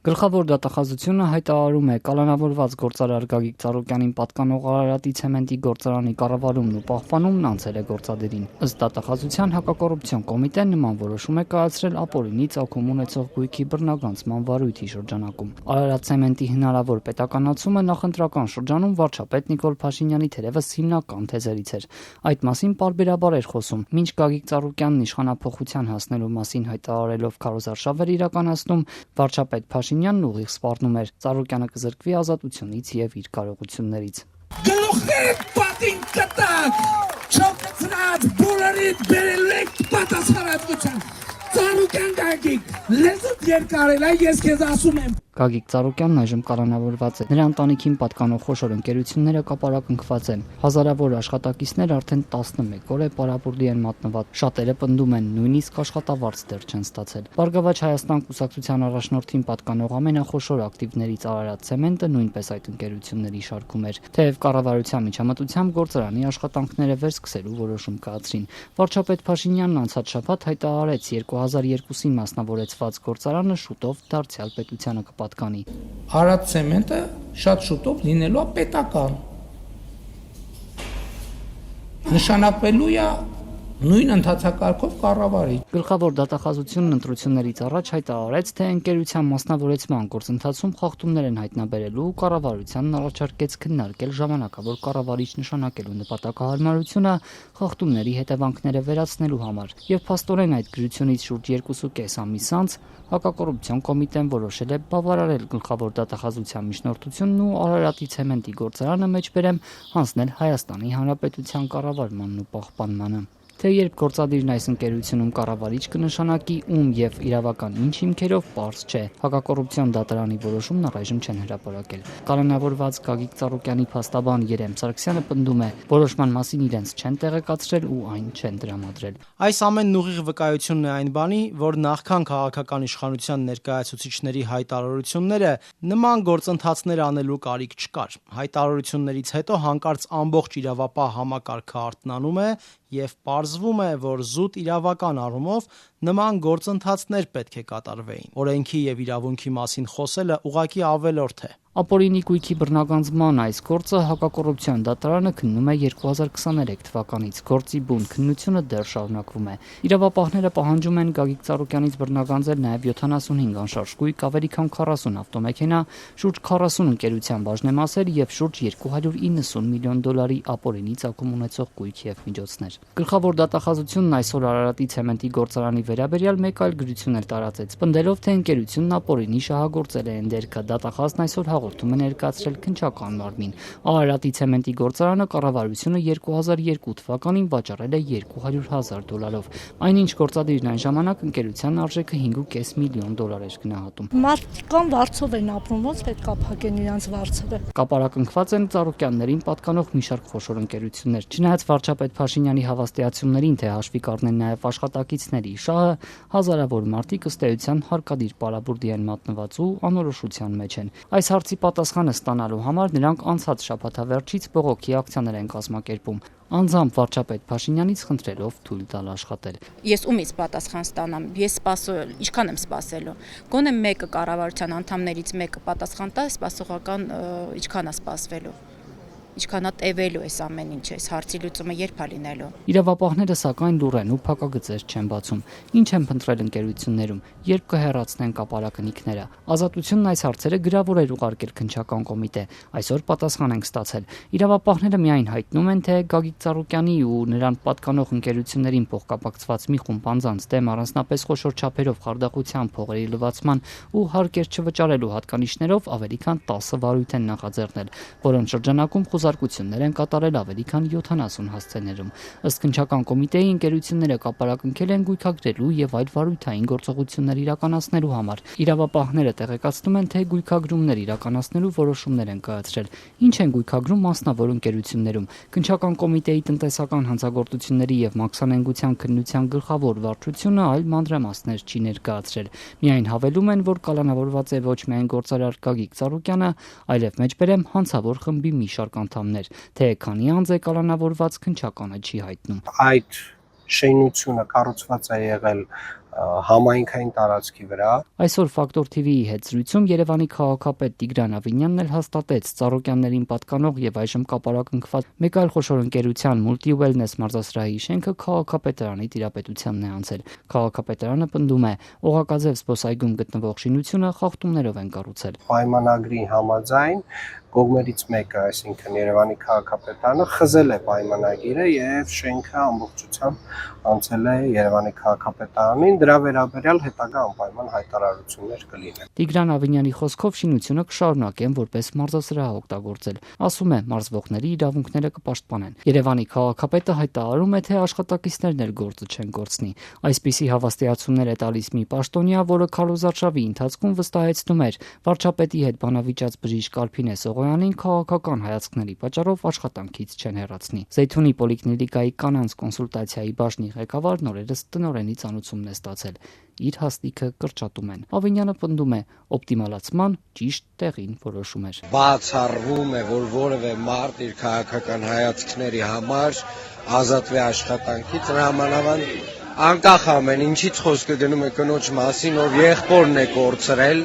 Գլխավոր դատախազությունը հայտարարում է կալանավորված գործարար Գագիկ Ծառուկյանին պատկանող Արարատի ցեմենտի գործարանի կառավարումն ու պահպանումն անցել է գործադիրին։ Ըստ դատախազության հակակոռուպցիոն կոմիտեն նման որոշում է կայացրել ապօրինի ծագում ունեցող գույքի բռնագանցման վարույթի շրջանակում։ Արարատ ցեմենտի հնարավոր պետականացումը նախընտրական շրջանում վարչապետ Նիկոլ Փաշինյանի թերևս հիմնական թեզերից էր։ Այդ մասին պարբերաբար էր խոսում, մինչ Գագիկ Ծառուկյանն իշխանափոխության հասնելու մասին հայտարարելով քարոզարշավ էր իրականացնում, վարչապետ Փաշինյանն ուղիղ սպառնում էր Ծառուկյանը կզրկվի ազատությունից եւ իր կարողություններից։ Գլուխները պատին կտակ, չոքացրած բոլորիդ բերելեք պատասխանատվության։ Ծառուկյան Գագիկ, լեզուդ երկարել է, ես քեզ ասում եմ։ Գագիկ Ծառուկյանն այժմ կալանավորված է։ Նրա ընտանիքին պատկանող խոշոր ընկերությունները կապարակնքված են։ Հազարավոր աշխատակիցներ արդեն 11 օր է պարապուրդի են մատնված։ Շատերը պնդում են, նույնիսկ աշխատավարձ դեռ չեն ստացել։ Բարգավաճ Հայաստան կուսակցության առաջնորդին պատկանող ամենախոշոր ակտիվներից Արարատ ցեմենտը նույնպես այդ ընկերությունների շարքում էր։ Թեև կառավարության միջամտությամբ գործարանի աշխատանքները վերսկսելու որոշում կայացրին։ Վարչապետ Փաշինյանն անցած շաբաթ հայտարարեց 2002-ին մասնավորեցված գործարանը շուտով դարձյալ պետությանը կպատկանի։ Արարատ ցեմենտը շատ շուտով լինելու է պետական։ Նշանակվելու է նույն ընթացակարգով կառավարի։ Գլխավոր դատախազությունն ընտրություններից առաջ հայտարարեց, թե ընկերության մասնավորեցման գործընթացում խախտումներ են հայտնաբերելու ու կառավարությանն առաջարկեց քննարկել ժամանակավոր կառավարիչ նշանակելու նպատակահարմարությունը խախտումների հետևանքները վերացնելու համար։ Եվ փաստորեն այդ գրությունից շուրջ 2.5 ամիս անց հակակոռուպցիոն կոմիտեն որոշել է բավարարել գլխավոր դատախազության միջնորդությունն ու Արարատի ցեմենտի գործարանը մեջբերեմ հանձնել Հայաստանի Հանրապետության կառավարմանն ու պահպանմանը։ Թե երբ գործադիրն այս ընկերությունում կառավարիչ կնշանակի ում եւ իրավական ինչ հիմքերով պարզ չէ։ Հակակոռուպցիոն դատարանի որոշումն առայժմ չեն հրապարակել։ Կալանավորված Գագիկ Ծառուկյանի փաստաբան Երեմ Սարգսյանը պնդում է, որոշման մասին իրենց չեն տեղեկացրել ու այն չեն տրամադրել։ Այս ամենն ուղիղ վկայությունն է այն բանի, որ նախքան քաղաքական իշխանության ներկայացուցիչների հայտարարությունները նման գործընթացներ անելու կարիք չկար։ Հայտարարություններից հետո հանկարծ ամբողջ իրավապահ համակարգը արթնանում է եւ պարզվում է, որ զուտ իրավական առումով նման գործընթացներ պետք է կատարվեին։ Օրենքի եւ իրավունքի մասին խոսելը ուղղակի ավելորդ է։ Ապօրինի գույքի բռնագանձման այս գործը հակակոռուպցիոն դատարանը քննում է 2023 թվականից։ Գործի բուն քննությունը դեռ շարունակվում է։ Իրավապահները պահանջում են Գագիկ Ծառուկյանից բռնագանձել նաև 75 անշարժ գույք, ավելի քան 40 ավտոմեքենա, շուրջ 40 ընկերության բաժնեմասեր եւ շուրջ $290 միլիոն ապօրինի ծագում ունեցող գույք եւ միջոցներ։ Գլխավոր դատախազությունն այսօր Արարատի ցեմենտի գործարանի վերաբերյալ մեկ այլ գրություն էր տարածեց, պնդելով, թե ընկերությունն ապօրինի շահագործել է ընդերքը։ Դատախազն այսօր հաղորդում է ներկայացրել քննչական մարմին։ Արարատի ցեմենտի գործարանը կառավարությունը 2002 թվականին վաճառել է $200,000։ Այնինչ գործադիրն այն ժամանակ ընկերության արժեքը $5.5 միլիոն էր գնահատում։ Մարդկան վարձով են ապրում, ոնց պետք է փակեն իրանց վարձերը։ Կապարակնքված են Ծառուկյաններին պատկանող մի շարք խոշոր ընկերություններ։ Չնայած վարչապետ Փաշինյանի հավաստիացումներին, թե հաշվի կառնեն նաև աշխատակիցների շահը, հազարավոր մարդիկ ըստ էության հարկադիր պարապուրդի են մատնված ու անորոշության մեջ են։ Այս հարցի պատասխանը ստանալու համար նրանք անցած շաբաթավերջից բողոքի ակցիաներ են կազմակերպում, անձամբ վարչապետ Փաշինյանից խնդրելով թույլ տալ աշխատել։ Ես ումից պատասխան ստանամ, ես սպասել, ինչքան եմ սպասելու։ Գոնե մեկը կառավարության անդամներից մեկը պատասխան տա, սպասողական ինչքան է սպասվելու։ Ինչքանա տևելու այս ամեն ինչ, այս հարցի լուծումը երբ է լինելու։ Իրավապահները սակայն լուռ են ու փակագծեր չեն բացում։ Ինչ են փնտրել ընկերություններում, երբ կհեռացնեն կապարակնիքները։ Ազատությունն այս հարցերը գրավոր էր ուղարկել քննչական կոմիտե։ Այսօր պատասխան ենք ստացել։ Իրավապահները միայն հայտնում են, թե Գագիկ Ծառուկյանի ու նրան պատկանող ընկերություններին փոխկապակցված մի խումբ անձանց դեմ առանձնապես խոշոր չափերով խարդախության, փողերի լվացման ու հարկեր չվճարելու հատկանիշներով ավելի քան 10 վարույթ են նախաձեռնել, որոնց շրջանակում խոզարկություններ են կատարել ավելի քան 70 հասցեներում։ Ըստ քննչական կոմիտեի ընկերությունները կապարակնքել են գույքագրելու եւ այլ վարույթային գործողություններ իրականացնելու համար։ Իրավապահները տեղեկացնում են, թե գույքագրումներ իրականացնելու որոշումներ են կայացրել։ Ինչ են գույքագրում մասնավոր ընկերություններում։ Քննչական կոմիտեի տնտեսական հանցագործությունների եւ մաքսանենգության քննության գլխավոր վարչությունը այլ մանրամասներ չի ներկայացրել։ Միայն հավելում են, որ կալանավորված է ոչ միայն գործարար Գագիկ Ծառուկյանը, այլև մեջբերեմ հանցավոր խմբի մի շարք անդամներ, թե քանի անձ է կալանավորված քննչականը չի հայտնում։ Այդ շինությունը կառուցված է եղել համայնքային տարածքի վրա։ Այսօր Ֆակտոր TV-ի հետ զրույցում Երևանի քաղաքապետ Տիգրան Ավինյանն էլ հաստատեց Ծառոկյաններին պատկանող եւ այժմ կապարակնքված մեկ այլ խոշոր ընկերության Multi Wellness մարզասրահի շենքը քաղաքապետարանի տիրապետությանն է անցել։ Քաղաքապետարանը պնդում է, Օղակաձև զբոսայգում գտնվող շինությունը խախտումներով են կառուցել։ Պայմանագրի համաձայն կողմերից մեկը, այսինքն Երևանի քաղաքապետարանը խզել է պայմանագիրը եւ շենքը ամբողջությամբ անցել է Երևանի քաղաքապետարանին, դրա վերաբերյալ հետագա անպայման հայտարարություններ կլինեն։ Տիգրան Ավինյանի խոսքով շինությունը կշարունակեն որպես մարզասրահ օգտագործել։ Ասում է, մարզվողների իրավունքները կպաշտպանեն։ Երևանի քաղաքապետը հայտարարում է, թե աշխատակիցներն էլ գործը չեն կորցնի։ Այսպիսի հավաստիացումներ է տալիս մի պաշտոնյա, որը քարոզարշավի ընթացքում վստահեցնում էր վարչապետի հետ բանավիճած բժիշկ Կարփինե Սողոյանին քաղաքական հայացքների պատճառով աշխատանքից չեն հեռացնի։ Զեյթունի պոլիկլինիկայի կանանց կոնսուլտացիայի բաժնի ղեկավարն օրերս տնօրենի ծանուցումն է ստացել։ Իր հաստիքը կրճատում են։ Ավինյանը պնդում է, օպտիմալացման ճիշտ տեղին որոշում էր։ Բացառվում է, որ որևէ մարդ իր քաղաքական հայացքների համար ազատվի աշխատանքից, անկախ ամեն ինչից խոսքը գնում է կնոջ մասին, ով եղբորն է կորցրել։